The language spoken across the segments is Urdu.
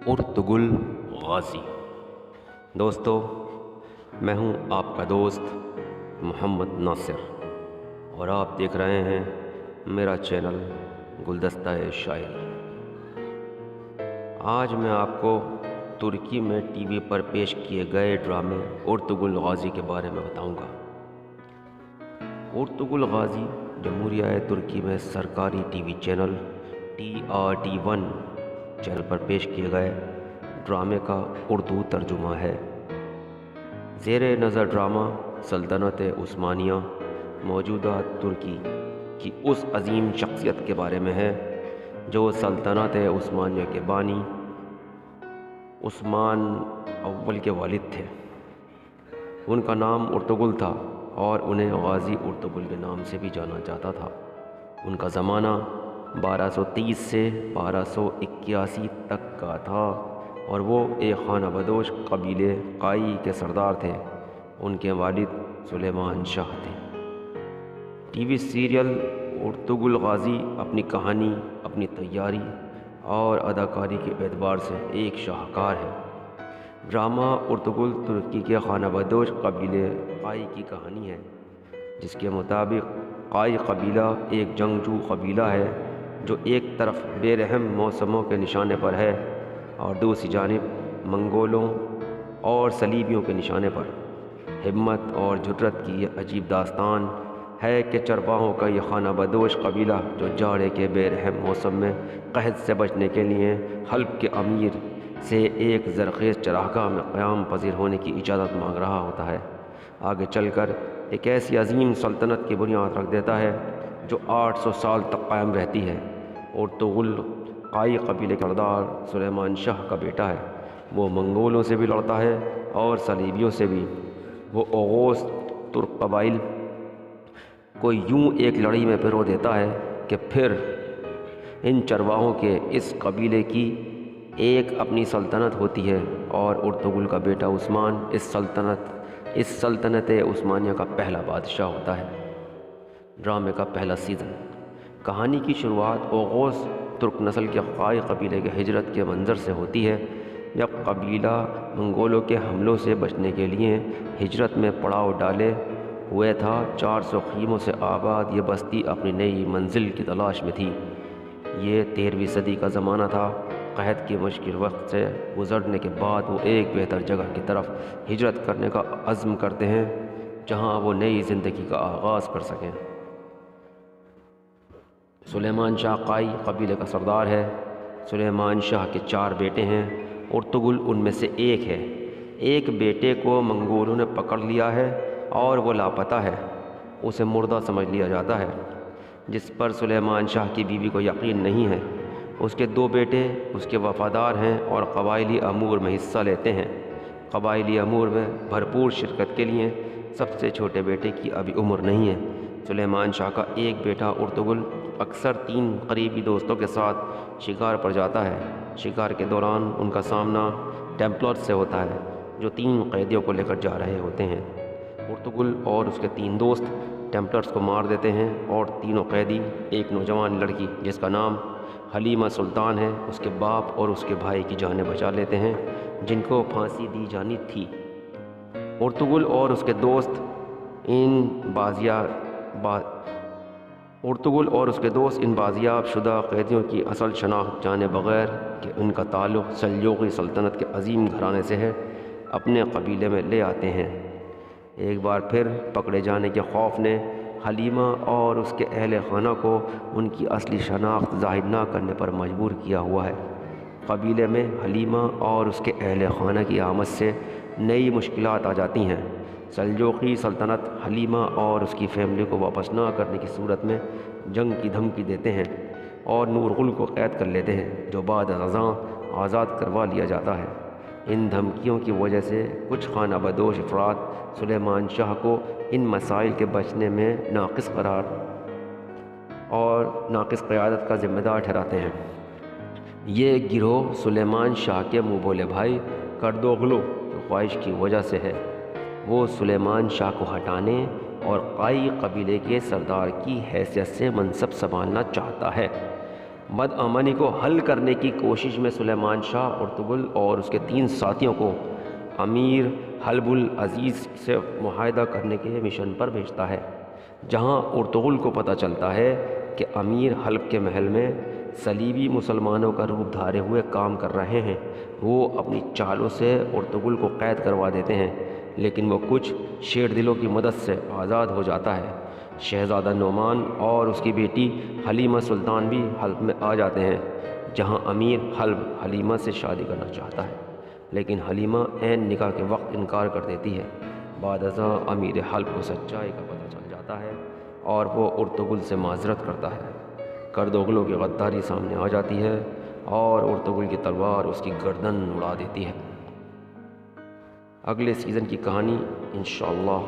Ertugrul Ghazi. دوستو، میں ہوں آپ کا دوست محمد ناصر اور آپ دیکھ رہے ہیں میرا چینل گلدستہ شاعری۔ آج میں آپ کو ترکی میں ٹی وی پر پیش کیے گئے ڈرامے ارطغرل غازی کے بارے میں بتاؤں گا۔ ارطغرل غازی جمہوریہ ترکی میں سرکاری T V channel TRT1 channel پر پیش کیے گئے ڈرامے کا اردو ترجمہ ہے۔ زیر نظر ڈرامہ سلطنت عثمانیہ موجودہ ترکی کی اس عظیم شخصیت کے بارے میں ہے جو سلطنت عثمانیہ کے بانی عثمان اول کے والد تھے۔ ان کا نام ارطغرل تھا اور انہیں غازی ارطغرل کے نام سے بھی جانا جاتا تھا۔ ان کا زمانہ 1230 سے 1281 تک کا تھا اور وہ ایک خانہ بدوش قبیلے قائی کے سردار تھے۔ ان کے والد سلیمان شاہ تھے۔ T V serial Ertugrul Ghazi اپنی کہانی، اپنی تیاری اور اداکاری کے اعتبار سے ایک شاہکار ہے۔ ڈرامہ ارطغرل ترکی کے خانہ بدوش قبیلے قائی کی کہانی ہے، جس کے مطابق قائی قبیلہ ایک جنگجو قبیلہ ہے جو ایک طرف بے رحم موسموں کے نشانے پر ہے اور دوسری جانب منگولوں اور صلیبیوں کے نشانے پر۔ ہمت اور جرت کی یہ عجیب داستان ہے کہ چرواہوں کا یہ خانہ بدوش قبیلہ جو جاڑے کے بے رحم موسم میں قحط سے بچنے کے لیے حلب کے امیر سے ایک زرخیز چراگاہ میں قیام پذیر ہونے کی اجازت مانگ رہا ہوتا ہے، آگے چل کر ایک ایسی عظیم سلطنت کی بنیاد رکھ دیتا ہے جو 800 سال تک قائم رہتی ہے۔ ارطغرل قائی قبیلے کا سردار سلیمان شاہ کا بیٹا ہے۔ وہ منگولوں سے بھی لڑتا ہے اور صلیبیوں سے بھی۔ وہ اوغوز ترک قبائل کو یوں ایک لڑائی میں پرو دیتا ہے کہ پھر ان چرواہوں کے اس قبیلے کی ایک اپنی سلطنت ہوتی ہے اور ارطغرل کا بیٹا عثمان اس سلطنت عثمانیہ کا پہلا بادشاہ ہوتا ہے۔ ڈرامے کا پہلا سیزن۔ کہانی کی شروعات اوغوز ترک نسل کے قائی قبیلے کے ہجرت کے منظر سے ہوتی ہے۔ جب قبیلہ منگولوں کے حملوں سے بچنے کے لیے ہجرت میں پڑاؤ ڈالے ہوئے تھا، 400 خیموں سے آباد یہ بستی اپنی نئی منزل کی تلاش میں تھی۔ یہ 13ویں صدی کا زمانہ تھا۔ قحط کے مشکل وقت سے گزرنے کے بعد وہ ایک بہتر جگہ کی طرف ہجرت کرنے کا عزم کرتے ہیں جہاں وہ نئی زندگی کا آغاز کر سکیں۔ سلیمان شاہ قائی قبیلے کا سردار ہے۔ سلیمان شاہ کے 4 بیٹے ہیں۔ ارطغرل ان میں سے ایک ہے۔ ایک بیٹے کو منگولوں نے پکڑ لیا ہے اور وہ لاپتہ ہے، اسے مردہ سمجھ لیا جاتا ہے، جس پر سلیمان شاہ کی بیوی کو یقین نہیں ہے۔ اس کے 2 بیٹے اس کے وفادار ہیں اور قبائلی امور میں حصہ لیتے ہیں۔ قبائلی امور میں بھرپور شرکت کے لیے سب سے چھوٹے بیٹے کی ابھی عمر نہیں ہے۔ سلیمان شاہ کا ایک بیٹا ارطغرل اکثر 3 قریبی دوستوں کے ساتھ شکار پر جاتا ہے۔ شکار کے دوران ان کا سامنا ٹیمپلرز سے ہوتا ہے جو 3 قیدیوں کو لے کر جا رہے ہوتے ہیں۔ ارطغرل اور اس کے 3 دوست ٹیمپلرز کو مار دیتے ہیں اور تینوں قیدی ایک نوجوان لڑکی جس کا نام حلیمہ سلطان ہے، اس کے باپ اور اس کے بھائی کی جانیں بچا لیتے ہیں جن کو پھانسی دی جانی تھی۔ ارطغرل اور اس کے دوست ان بازیاب شدہ قیدیوں کی اصل شناخت جانے بغیر کہ ان کا تعلق سلجوقی سلطنت کے عظیم گھرانے سے ہے، اپنے قبیلے میں لے آتے ہیں۔ ایک بار پھر پکڑے جانے کے خوف نے حلیمہ اور اس کے اہل خانہ کو ان کی اصلی شناخت ظاہر نہ کرنے پر مجبور کیا ہوا ہے۔ قبیلے میں حلیمہ اور اس کے اہل خانہ کی آمد سے نئی مشکلات آ جاتی ہیں۔ سلجوقی سلطنت حلیمہ اور اس کی فیملی کو واپس نہ کرنے کی صورت میں جنگ کی دھمکی دیتے ہیں اور نورغل کو قید کر لیتے ہیں جو بعد ازاں آزاد کروا لیا جاتا ہے۔ ان دھمکیوں کی وجہ سے کچھ خانہ بدوش افراد سلیمان شاہ کو ان مسائل کے بچنے میں ناقص قیادت کا ذمہ دار ٹھہراتے ہیں۔ یہ گروہ سلیمان شاہ کے منہ بولے بھائی کردوغلو کی خواہش کی وجہ سے ہے۔ وہ سلیمان شاہ کو ہٹانے اور قائی قبیلے کے سردار کی حیثیت سے منصب سنبھالنا چاہتا ہے۔ بدامنی کو حل کرنے کی کوشش میں سلیمان شاہ ارطغرل اور اس کے 3 ساتھیوں کو امیر حلب العزیز سے معاہدہ کرنے کے مشن پر بھیجتا ہے، جہاں ارطغرل کو پتہ چلتا ہے کہ امیر حلب کے محل میں صلیبی مسلمانوں کا روپ دھارے ہوئے کام کر رہے ہیں۔ وہ اپنی چالوں سے ارطغرل کو قید کروا دیتے ہیں، لیکن وہ کچھ شیر دلوں کی مدد سے آزاد ہو جاتا ہے۔ شہزادہ نعمان اور اس کی بیٹی حلیمہ سلطان بھی حلب میں آ جاتے ہیں، جہاں امیر حلب حلیمہ سے شادی کرنا چاہتا ہے، لیکن حلیمہ عین نکاح کے وقت انکار کر دیتی ہے۔ بعد ازاں امیر حلب کو سچائی کا پتہ چل جاتا ہے اور وہ ارطغرل سے معذرت کرتا ہے۔ کردوغلوں کی غداری سامنے آ جاتی ہے اور ارطغرل کی تلوار اس کی گردن اڑا دیتی ہے۔ اگلے سیزن کی کہانی انشاءاللہ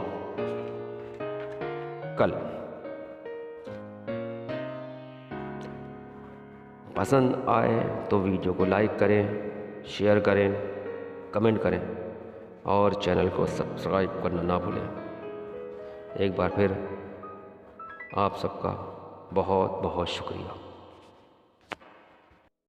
کل۔ پسند آئے تو ویڈیو کو لائک کریں، شیئر کریں، کمنٹ کریں اور چینل کو سبسکرائب کرنا نہ بھولیں۔ ایک بار پھر آپ سب کا بہت بہت شکریہ۔